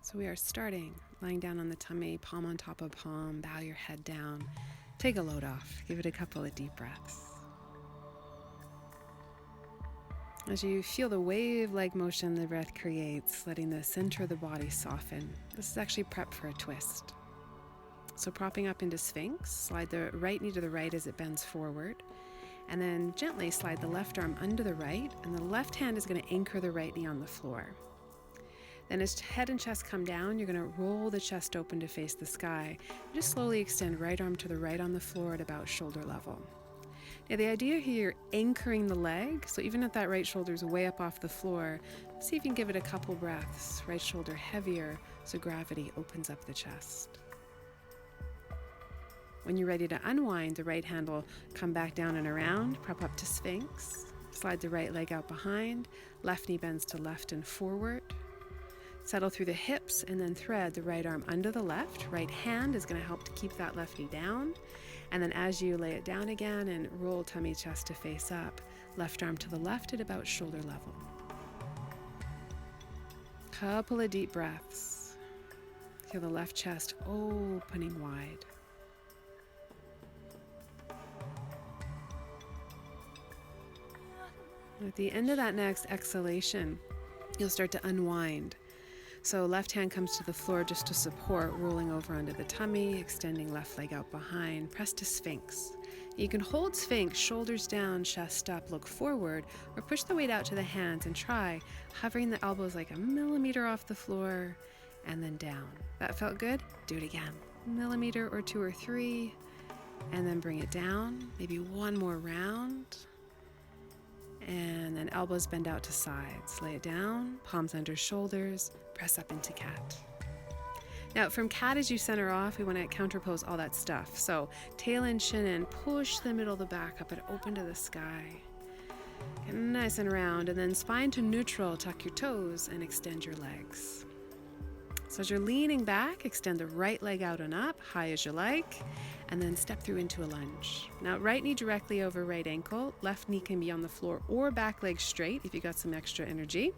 So we are starting lying down on the tummy, palm on top of palm, bow your head down, take a load off, give it a couple of deep breaths. As you feel the wave-like motion the breath creates, letting the center of the body soften, this is actually prep for a twist. So propping up into Sphinx, slide the right knee to the right as it bends forward, and then gently slide the left arm under the right, and the left hand is going to anchor the right knee on the floor. Then as head and chest come down, you're going to roll the chest open to face the sky. Just slowly extend right arm to the right on the floor at about shoulder level. Now the idea here, you're anchoring the leg, so even if that right shoulder is way up off the floor, see if you can give it a couple breaths. Right shoulder heavier, so gravity opens up the chest. When you're ready to unwind, the right hand will come back down and around, prop up to Sphinx, slide the right leg out behind, left knee bends to left and forward. Settle through the hips and then thread the right arm under the left. Right hand is going to help to keep that left knee down. And then as you lay it down again and roll tummy chest to face up, left arm to the left at about shoulder level. Couple of deep breaths. Feel the left chest opening wide. At the end of that next exhalation, you'll start to unwind. So left hand comes to the floor just to support, rolling over onto the tummy, extending left leg out behind, press to Sphinx. You can hold Sphinx, shoulders down, chest up, look forward, or push the weight out to the hands and try hovering the elbows like a millimeter off the floor and then down. That felt good? Do it again. A millimeter or two or three, and then bring it down. Maybe one more round. And then elbows bend out to sides. Lay it down, palms under shoulders, press up into cat. Now from cat, as you center off, we want to counterpose all that stuff. So tail in, chin in, push the middle of the back up and open to the sky. Get nice and round, and then spine to neutral, tuck your toes and extend your legs. So as you're leaning back, extend the right leg out and up, high as you like, and then step through into a lunge. Now, right knee directly over right ankle, left knee can be on the floor or back leg straight if you got some extra energy,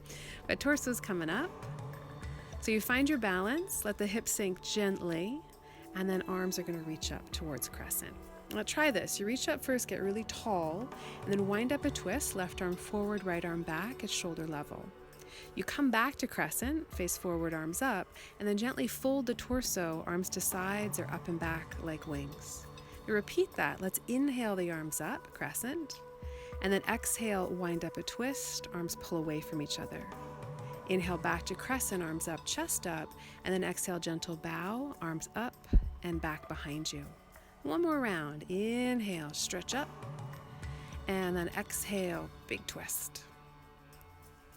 but torso's coming up. So you find your balance, let the hips sink gently, and then arms are going to reach up towards crescent. Now try this. You reach up first, get really tall, and then wind up a twist, left arm forward, right arm back at shoulder level. You come back to crescent, face forward, arms up, and then gently fold the torso, arms to sides or up and back like wings. You repeat that. Let's inhale the arms up, crescent, and then exhale, wind up a twist, arms pull away from each other. Inhale back to crescent, arms up, chest up, and then exhale, gentle bow, arms up and back behind you. One more round. Inhale, stretch up, and then exhale, big twist.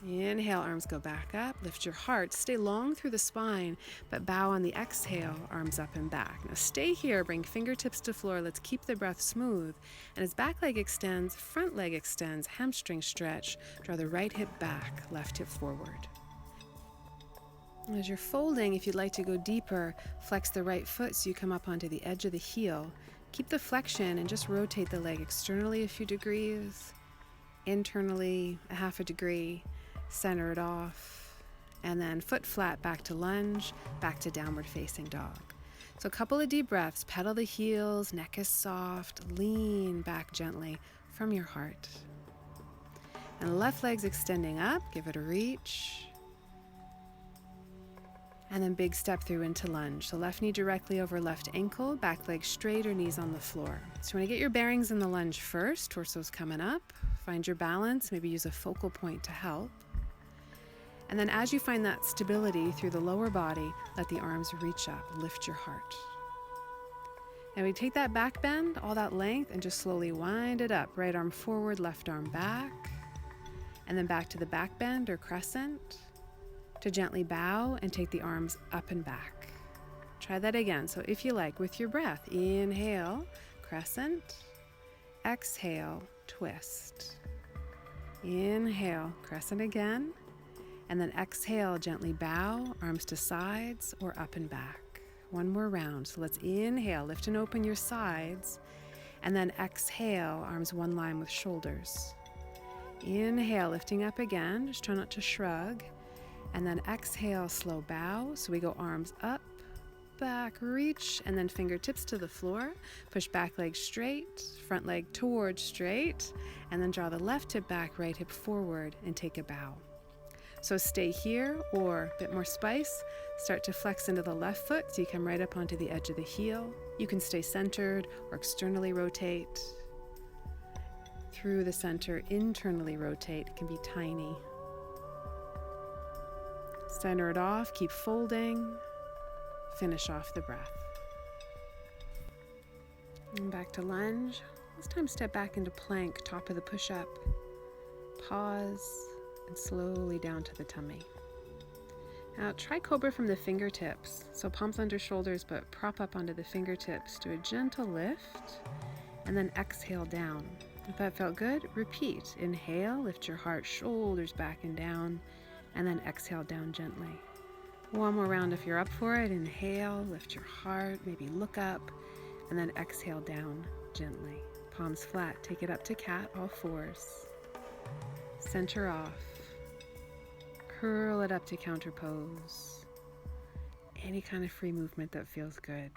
Inhale, arms go back up, lift your heart, stay long through the spine, but bow on the exhale, arms up and back. Now stay here, bring fingertips to floor, let's keep the breath smooth. And as back leg extends, front leg extends, hamstring stretch, draw the right hip back, left hip forward. As you're folding, if you'd like to go deeper, flex the right foot so you come up onto the edge of the heel. Keep the flexion and just rotate the leg externally a few degrees, internally a half a degree. Center it off, and then foot flat back to lunge, back to downward facing dog. So a couple of deep breaths, pedal the heels, neck is soft, lean back gently from your heart. And left leg's extending up, give it a reach. And then big step through into lunge. So left knee directly over left ankle, back leg straight or knees on the floor. So you want to get your bearings in the lunge first, torso's coming up. Find your balance, maybe use a focal point to help. And then as you find that stability through the lower body, let the arms reach up, lift your heart. And we take that back bend, all that length, and just slowly wind it up. Right arm forward, left arm back. And then back to the back bend or crescent. To gently bow and take the arms up and back. Try that again. So if you like, with your breath, inhale, crescent. Exhale, twist. Inhale, crescent again. And then exhale, gently bow, arms to sides or up and back. One more round. So let's inhale, lift and open your sides. And then exhale, arms one line with shoulders. Inhale, lifting up again. Just try not to shrug. And then exhale, slow bow. So we go arms up, back, reach, and then fingertips to the floor. Push back leg straight, front leg towards straight, and then draw the left hip back, right hip forward, and take a bow. So stay here, or a bit more spice, start to flex into the left foot so you come right up onto the edge of the heel. You can stay centered or externally rotate. Through the center, internally rotate. It can be tiny. Center it off, keep folding. Finish off the breath. And back to lunge. This time step back into plank, top of the push-up. Pause. And slowly down to the tummy. Now try cobra from the fingertips. So palms under shoulders, but prop up onto the fingertips. Do a gentle lift and then exhale down. If that felt good, repeat. Inhale, lift your heart, shoulders back and down, and then exhale down gently. One more round if you're up for it. Inhale, lift your heart, maybe look up, and then exhale down gently. Palms flat, take it up to cat, all fours. Center off. Curl it up to counter pose. Any kind of free movement that feels good.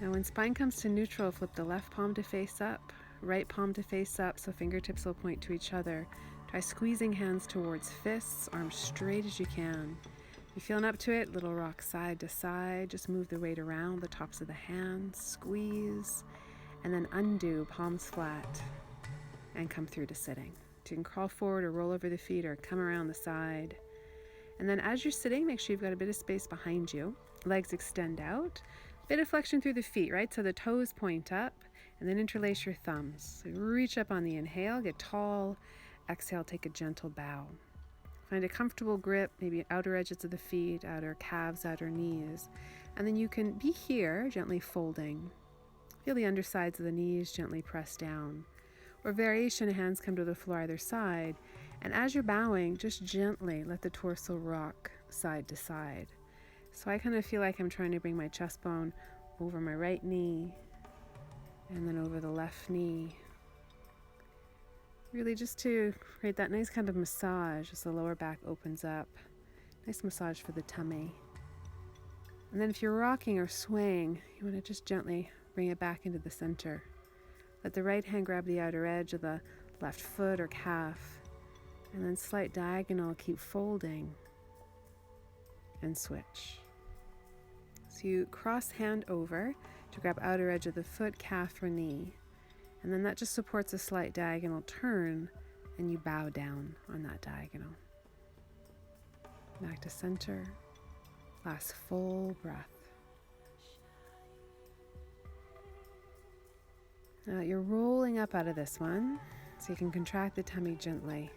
Now when spine comes to neutral, flip the left palm to face up, right palm to face up so fingertips will point to each other. Try squeezing hands towards fists, arms straight as you can. If you're feeling up to it, little rock side to side. Just move the weight around the tops of the hands, squeeze, and then undo, palms flat, and come through to sitting. You can crawl forward or roll over the feet or come around the side. And then as you're sitting, make sure you've got a bit of space behind you. Legs extend out. Bit of flexion through the feet, right? So the toes point up, and then interlace your thumbs. So reach up on the inhale, get tall. Exhale, take a gentle bow. Find a comfortable grip, maybe outer edges of the feet, outer calves, outer knees. And then you can be here, gently folding. Feel the undersides of the knees gently press down. Or variation, hands come to the floor either side. And as you're bowing, just gently let the torso rock side to side. So I kind of feel like I'm trying to bring my chest bone over my right knee and then over the left knee. Really just to create that nice kind of massage as the lower back opens up. Nice massage for the tummy. And then if you're rocking or swaying, you want to just gently bring it back into the center. Let the right hand grab the outer edge of the left foot or calf, and then slight diagonal, keep folding, and switch. So you cross hand over to grab outer edge of the foot, calf, or knee, and then that just supports a slight diagonal turn, and you bow down on that diagonal. Back to center. Last full breath. Now you're rolling up out of this one, so you can contract the tummy gently.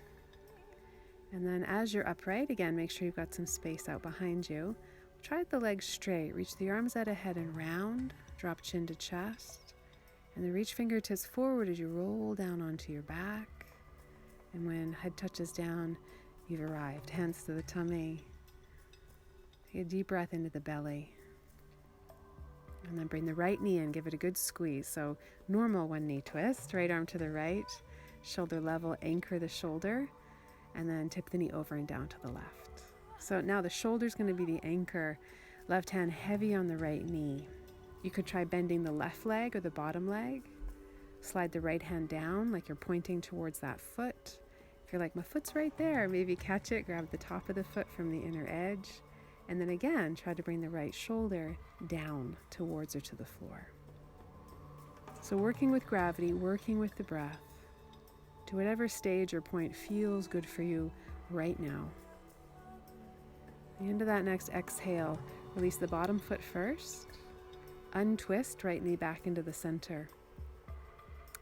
And then as you're upright, again, make sure you've got some space out behind you. Try the legs straight. Reach the arms out ahead and round. Drop chin to chest. And then reach fingertips forward as you roll down onto your back. And when head touches down, you've arrived. Hands to the tummy. Take a deep breath into the belly. And then bring the right knee in, give it a good squeeze. So normal one knee twist, right arm to the right, shoulder level, anchor the shoulder, and then tip the knee over and down to the left. So now the shoulder's going to be the anchor, left hand heavy on the right knee. You could try bending the left leg or the bottom leg. Slide the right hand down like you're pointing towards that foot. If you're like, my foot's right there, maybe catch it, grab the top of the foot from the inner edge. And then again, try to bring the right shoulder down towards or to the floor. So working with gravity, working with the breath, to whatever stage or point feels good for you right now. Into that next exhale, release the bottom foot first, untwist, right knee back into the center.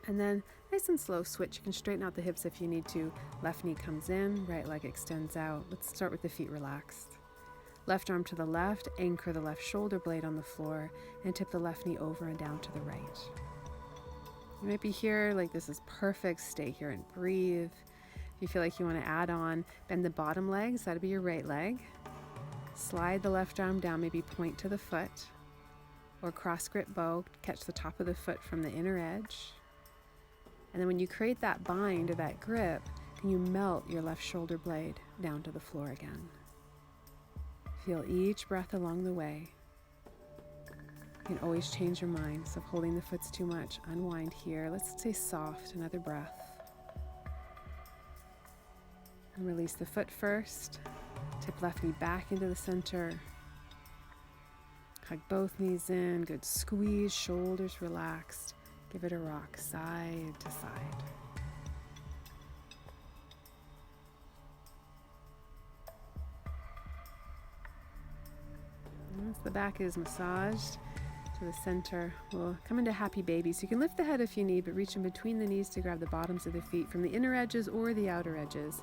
And then nice and slow switch. You can straighten out the hips if you need to. Left knee comes in, right leg extends out. Let's start with the feet relaxed. Left arm to the left, anchor the left shoulder blade on the floor, and tip the left knee over and down to the right. You might be here, like this is perfect, stay here and breathe. If you feel like you want to add on, bend the bottom legs, that'll be your right leg. Slide the left arm down, maybe point to the foot, or cross grip bow, catch the top of the foot from the inner edge. And then when you create that bind or that grip, Can you melt your left shoulder blade down to the floor again? Feel each breath along the way. You can always change your mind, so if holding the foot's too much, unwind here. Let's stay soft, another breath. And release the foot first. Tip left knee back into the center. Hug both knees in, good squeeze, shoulders relaxed. Give it a rock, side to side. Once the back is massaged to the center, we'll come into happy baby. So you can lift the head if you need, but reach in between the knees to grab the bottoms of the feet from the inner edges or the outer edges.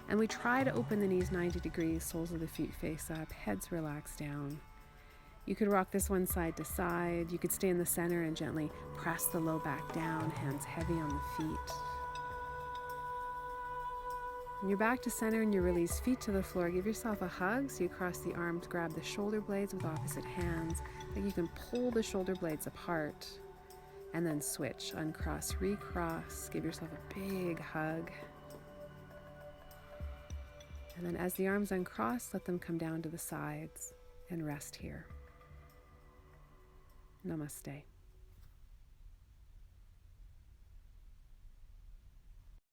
And we try to open the knees 90 degrees, soles of the feet face up, heads relax down. You could rock this one side to side. You could stay in the center and gently press the low back down, hands heavy on the feet. When you're back to center and you release feet to the floor, give yourself a hug. So you cross the arms, grab the shoulder blades with opposite hands. Like you can pull the shoulder blades apart and then switch, uncross, recross. Give yourself a big hug. And then as the arms uncross, let them come down to the sides and rest here. Namaste.